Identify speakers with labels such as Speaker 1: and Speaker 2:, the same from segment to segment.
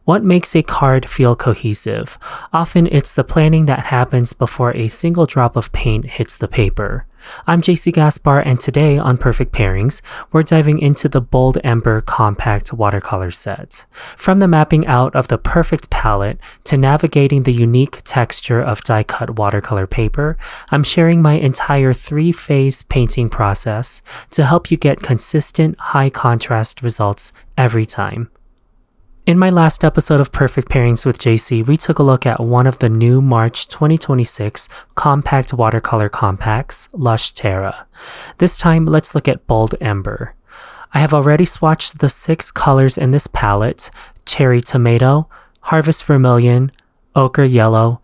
Speaker 1: What makes a card feel cohesive? Often it's the planning that happens before a single drop of paint hits the paper. I'm Jaycee Gaspar, and today on Perfect Pairings, we're diving into the Bold Ember Compact Watercolor Set. From the mapping out of the Perfect Palette to navigating the unique texture of die-cut watercolor paper, I'm sharing my entire 3-phase painting process to help you get consistent, high-contrast results every time. In my last episode of Perfect Pairings with Jaycee, we took a look at one of the new March 2026 compact watercolor compacts, Lush Terra. This time, let's look at Bold Ember. I have already swatched the 6 colors in this palette: Cherry Tomato, Harvest Vermilion, Ochre Yellow,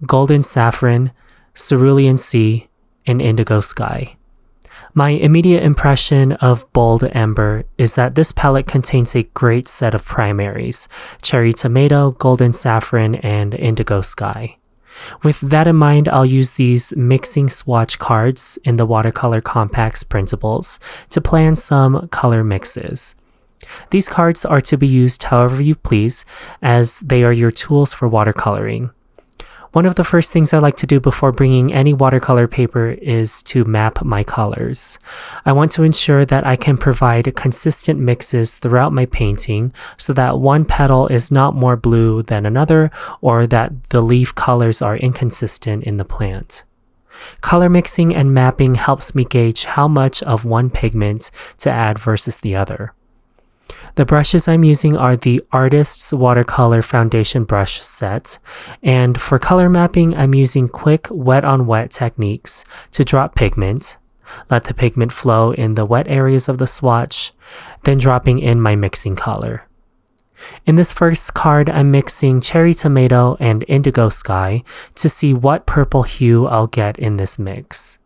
Speaker 1: Golden Saffron, Cerulean Sea, and Indigo Sky. My immediate impression of Bold Ember is that this palette contains a great set of primaries: Cherry Tomato, Golden Saffron, and Indigo Sky. With that in mind, I'll use these mixing swatch cards in the Watercolor Compact's Printables to plan some color mixes. These cards are to be used however you please, as they are your tools for watercoloring. One of the first things I like to do before bringing any watercolor paper is to map my colors. I want to ensure that I can provide consistent mixes throughout my painting so that one petal is not more blue than another, or that the leaf colors are inconsistent in the plant. Color mixing and mapping helps me gauge how much of one pigment to add versus the other. The brushes I'm using are the Artist's Watercolor Foundation Brush Set, and for color mapping, I'm using quick wet-on-wet techniques to drop pigment, let the pigment flow in the wet areas of the swatch, then dropping in my mixing color. In this first card, I'm mixing Cherry Tomato and Indigo Sky to see what purple hue I'll get in this mix.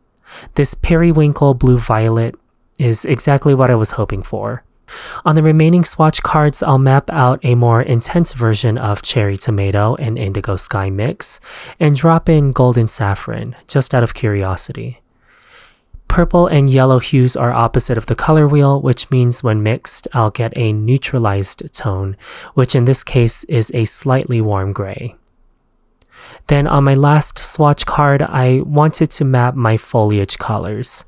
Speaker 1: This periwinkle blue-violet is exactly what I was hoping for. On the remaining swatch cards, I'll map out a more intense version of Cherry Tomato and Indigo Sky mix and drop in Golden Saffron, just out of curiosity. Purple and yellow hues are opposite of the color wheel, which means when mixed, I'll get a neutralized tone, which in this case is a slightly warm gray. Then on my last swatch card, I wanted to map my foliage colors.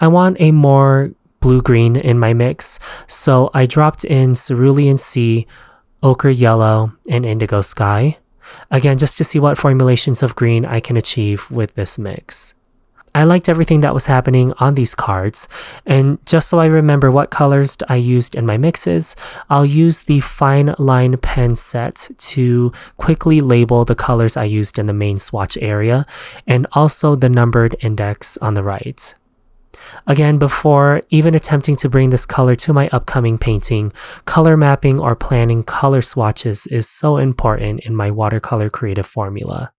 Speaker 1: I want a more blue-green in my mix, so I dropped in Cerulean Sea, Ochre Yellow, and Indigo Sky, again just to see what formulations of green I can achieve with this mix. I liked everything that was happening on these cards, and just so I remember what colors I used in my mixes, I'll use the fine line pen set to quickly label the colors I used in the main swatch area, and also the numbered index on the right. Again, before even attempting to bring this color to my upcoming painting, color mapping or planning color swatches is so important in my watercolor creative formula.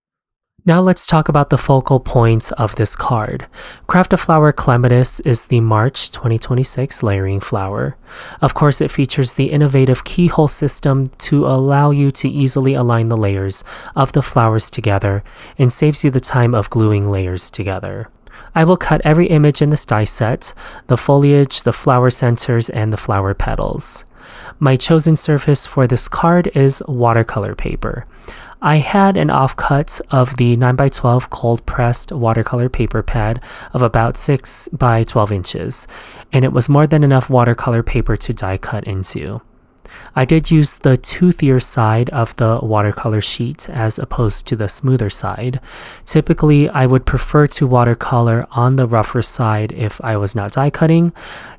Speaker 1: Now let's talk about the focal point of this card. Craft-A-Flower Clematis is the March 2026 layering flower. Of course, it features the innovative keyhole system to allow you to easily align the layers of the flowers together and saves you the time of gluing layers together. I will cut every image in this die set: the foliage, the flower centers, and the flower petals. My chosen surface for this card is watercolor paper. I had an offcut of the 9x12 cold pressed watercolor paper pad of about 6 by 12 inches, and it was more than enough watercolor paper to die cut into. I did use the toothier side of the watercolor sheet as opposed to the smoother side. Typically, I would prefer to watercolor on the rougher side if I was not die cutting.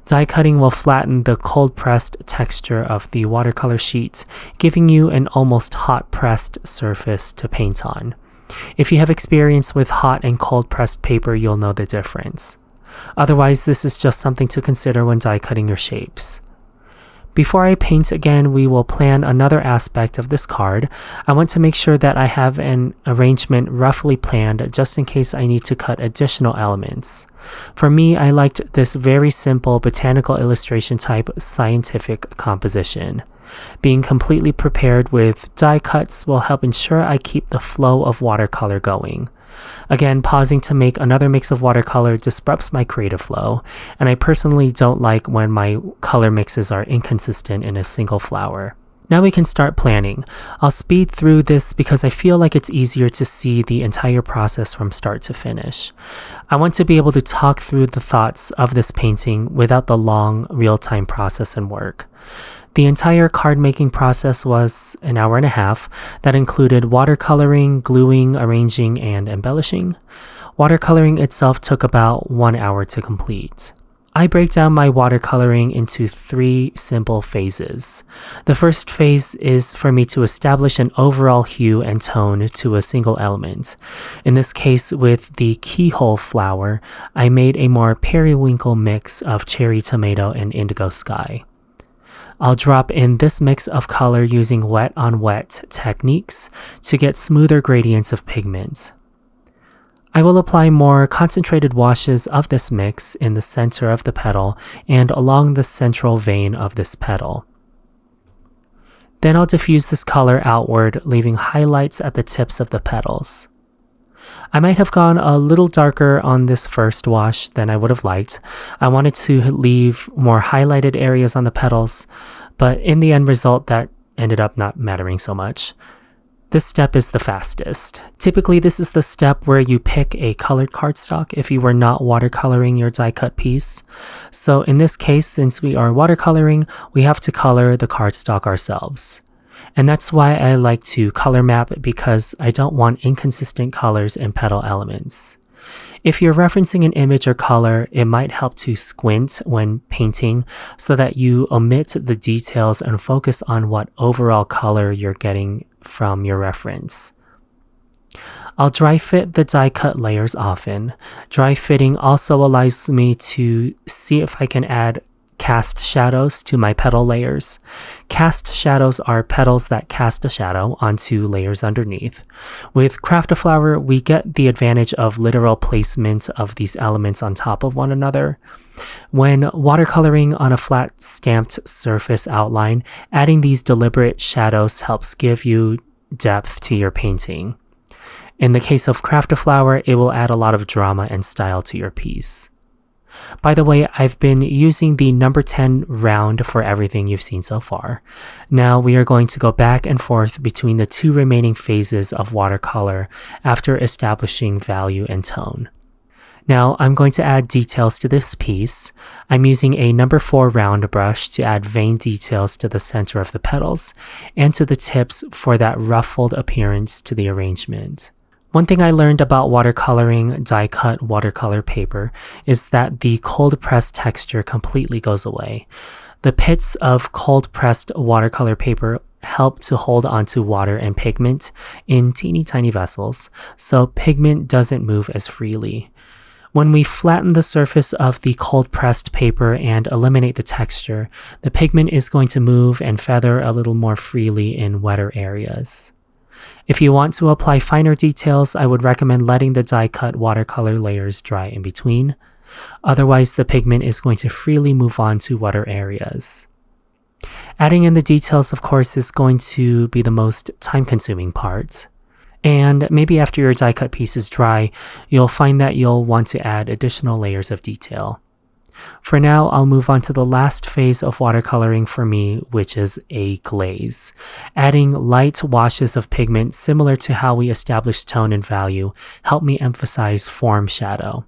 Speaker 1: Die cutting will flatten the cold pressed texture of the watercolor sheet, giving you an almost hot pressed surface to paint on. If you have experience with hot and cold pressed paper, you'll know the difference. Otherwise, this is just something to consider when die cutting your shapes. Before I paint again, we will plan another aspect of this card. I want to make sure that I have an arrangement roughly planned just in case I need to cut additional elements. For me, I liked this very simple botanical illustration type scientific composition. Being completely prepared with die cuts will help ensure I keep the flow of watercolor going. Again, pausing to make another mix of watercolor disrupts my creative flow, and I personally don't like when my color mixes are inconsistent in a single flower. Now we can start planning. I'll speed through this because I feel like it's easier to see the entire process from start to finish. I want to be able to talk through the thoughts of this painting without the long, real-time process and work. The entire card making process was an hour and a half that included watercoloring, gluing, arranging, and embellishing. Watercoloring itself took about 1 hour to complete. I break down my watercoloring into 3 simple phases. The first phase is for me to establish an overall hue and tone to a single element. In this case, with the keyhole flower, I made a more periwinkle mix of cherry tomato and indigo sky. I'll drop in this mix of color using wet on wet techniques to get smoother gradients of pigment. I will apply more concentrated washes of this mix in the center of the petal and along the central vein of this petal. Then I'll diffuse this color outward, leaving highlights at the tips of the petals. I might have gone a little darker on this first wash than I would have liked. I wanted to leave more highlighted areas on the petals, but in the end result that ended up not mattering so much. This step is the fastest. Typically, this is the step where you pick a colored cardstock if you were not watercoloring your die cut piece. So in this case, since we are watercoloring, we have to color the cardstock ourselves. And that's why I like to color map, because I don't want inconsistent colors in petal elements. If you're referencing an image or color, it might help to squint when painting so that you omit the details and focus on what overall color you're getting from your reference. I'll dry fit the die cut layers often. Dry fitting also allows me to see if I can add cast shadows to my petal layers. Cast shadows are petals that cast a shadow onto layers underneath. With Craft-A-Flower, we get the advantage of literal placement of these elements on top of one another. When watercoloring on a flat stamped surface outline, adding these deliberate shadows helps give you depth to your painting. In the case of Craft-A-Flower, it will add a lot of drama and style to your piece. By the way, I've been using the number 10 round for everything you've seen so far. Now we are going to go back and forth between the 2 remaining phases of watercolor after establishing value and tone. Now I'm going to add details to this piece. I'm using a number 4 round brush to add vein details to the center of the petals and to the tips for that ruffled appearance to the arrangement. One thing I learned about watercoloring die-cut watercolor paper is that the cold-pressed texture completely goes away. The pits of cold-pressed watercolor paper help to hold onto water and pigment in teeny tiny vessels, so pigment doesn't move as freely. When we flatten the surface of the cold-pressed paper and eliminate the texture, the pigment is going to move and feather a little more freely in wetter areas. If you want to apply finer details, I would recommend letting the die-cut watercolor layers dry in between. Otherwise, the pigment is going to freely move on to wetter areas. Adding in the details, of course, is going to be the most time-consuming part. And maybe after your die-cut piece is dry, you'll find that you'll want to add additional layers of detail. For now, I'll move on to the last phase of watercoloring for me, which is a glaze. Adding light washes of pigment similar to how we established tone and value help me emphasize form shadow.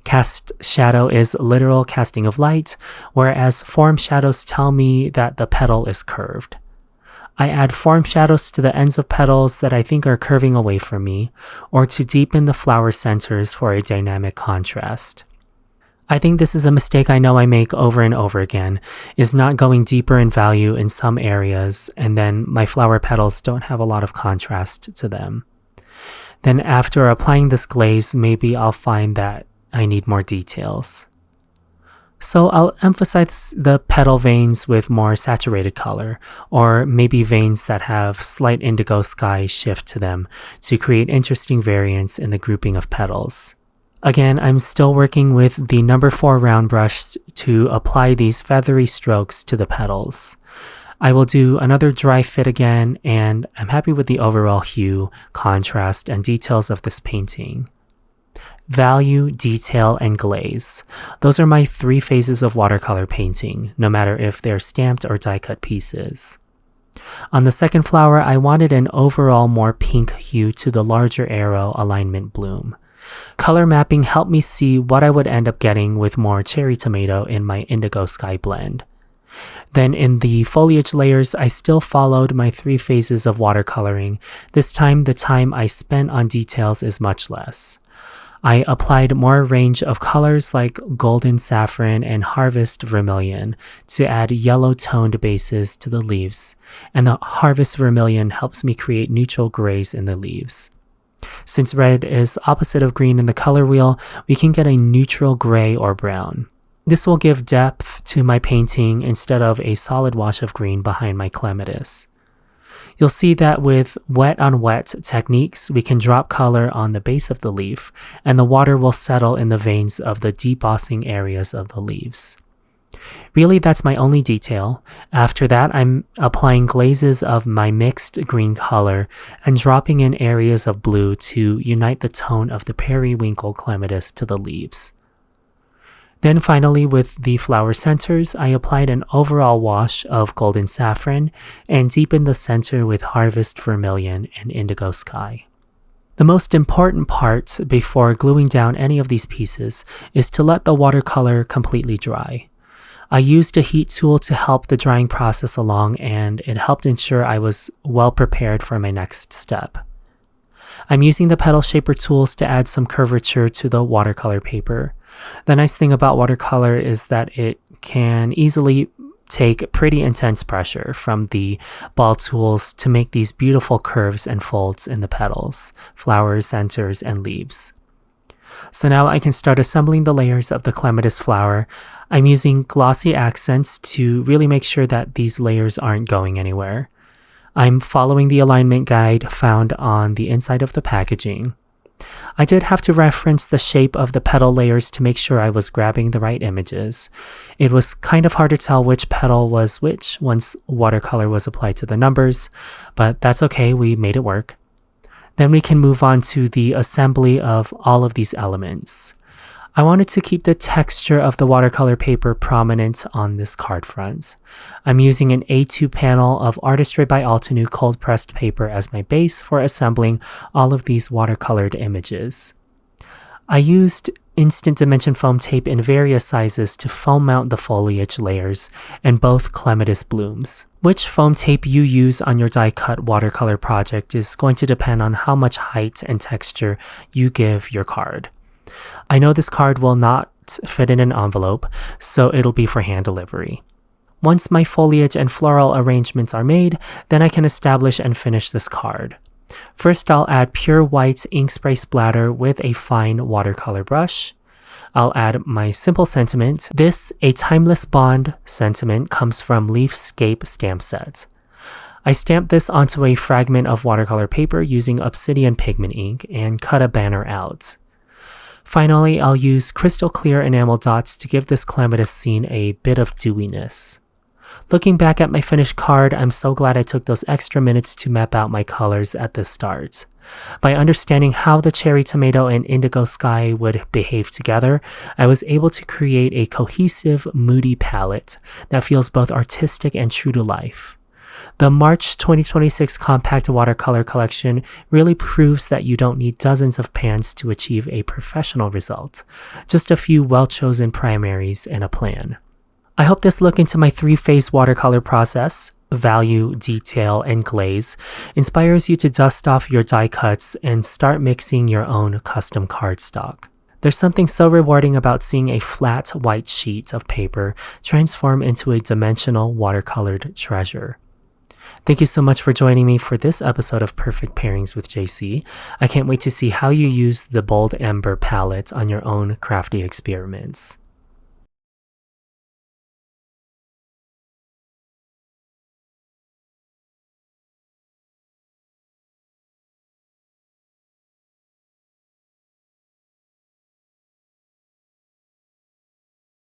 Speaker 1: Cast shadow is literal casting of light, whereas form shadows tell me that the petal is curved. I add form shadows to the ends of petals that I think are curving away from me, or to deepen the flower centers for a dynamic contrast. I think this is a mistake I know I make over and over again, is not going deeper in value in some areas, and then my flower petals don't have a lot of contrast to them. Then after applying this glaze, maybe I'll find that I need more details. So I'll emphasize the petal veins with more saturated color, or maybe veins that have slight indigo sky shift to them to create interesting variants in the grouping of petals. Again, I'm still working with the number 4 round brush to apply these feathery strokes to the petals. I will do another dry fit again, and I'm happy with the overall hue, contrast, and details of this painting. Value, detail, and glaze. Those are my 3 phases of watercolor painting, no matter if they're stamped or die-cut pieces. On the second flower, I wanted an overall more pink hue to the larger arrow alignment bloom. Color mapping helped me see what I would end up getting with more cherry tomato in my indigo sky blend. Then in the foliage layers, I still followed my 3 phases of watercoloring. This time, the time I spent on details is much less. I applied more range of colors like golden saffron and harvest vermilion to add yellow toned bases to the leaves, and the harvest vermilion helps me create neutral grays in the leaves. Since red is opposite of green in the color wheel, we can get a neutral gray or brown. This will give depth to my painting instead of a solid wash of green behind my clematis. You'll see that with wet on wet techniques, we can drop color on the base of the leaf, and the water will settle in the veins of the debossing areas of the leaves. Really, that's my only detail. After that, I'm applying glazes of my mixed green color and dropping in areas of blue to unite the tone of the periwinkle clematis to the leaves. Then finally, with the flower centers, I applied an overall wash of golden saffron and deepened the center with harvest vermilion and indigo sky. The most important part before gluing down any of these pieces is to let the watercolor completely dry. I used a heat tool to help the drying process along, and it helped ensure I was well prepared for my next step. I'm using the petal shaper tools to add some curvature to the watercolor paper. The nice thing about watercolor is that it can easily take pretty intense pressure from the ball tools to make these beautiful curves and folds in the petals, flowers, centers, and leaves. So now I can start assembling the layers of the clematis flower. I'm using glossy accents to really make sure that these layers aren't going anywhere. I'm following the alignment guide found on the inside of the packaging. I did have to reference the shape of the petal layers to make sure I was grabbing the right images. It was kind of hard to tell which petal was which once watercolor was applied to the numbers, but that's okay, we made it work. Then we can move on to the assembly of all of these elements. I wanted to keep the texture of the watercolor paper prominent on this card front. I'm using an A2 panel of Artistry by Altenew cold pressed paper as my base for assembling all of these watercolored images. I used instant dimension foam tape in various sizes to foam mount the foliage layers and both clematis blooms. Which foam tape you use on your die cut watercolor project is going to depend on how much height and texture you give your card. I know this card will not fit in an envelope, so it'll be for hand delivery. Once my foliage and floral arrangements are made, then I can establish and finish this card. First, I'll add pure white ink spray splatter with a fine watercolor brush. I'll add my simple sentiment. This, a timeless bond sentiment, comes from Leafscape stamp set. I stamped this onto a fragment of watercolor paper using obsidian pigment ink and cut a banner out. Finally, I'll use crystal clear enamel dots to give this clematis scene a bit of dewiness. Looking back at my finished card, I'm so glad I took those extra minutes to map out my colors at the start. By understanding how the cherry tomato and indigo sky would behave together, I was able to create a cohesive, moody palette that feels both artistic and true to life. The March 2026 Compact Watercolor Collection really proves that you don't need dozens of pans to achieve a professional result, just a few well-chosen primaries and a plan. I hope this look into my 3-phase watercolor process, value, detail, and glaze, inspires you to dust off your die cuts and start mixing your own custom cardstock. There's something so rewarding about seeing a flat white sheet of paper transform into a dimensional watercolored treasure. Thank you so much for joining me for this episode of Perfect Pairings with Jaycee. I can't wait to see how you use the Bold Ember palette on your own crafty experiments.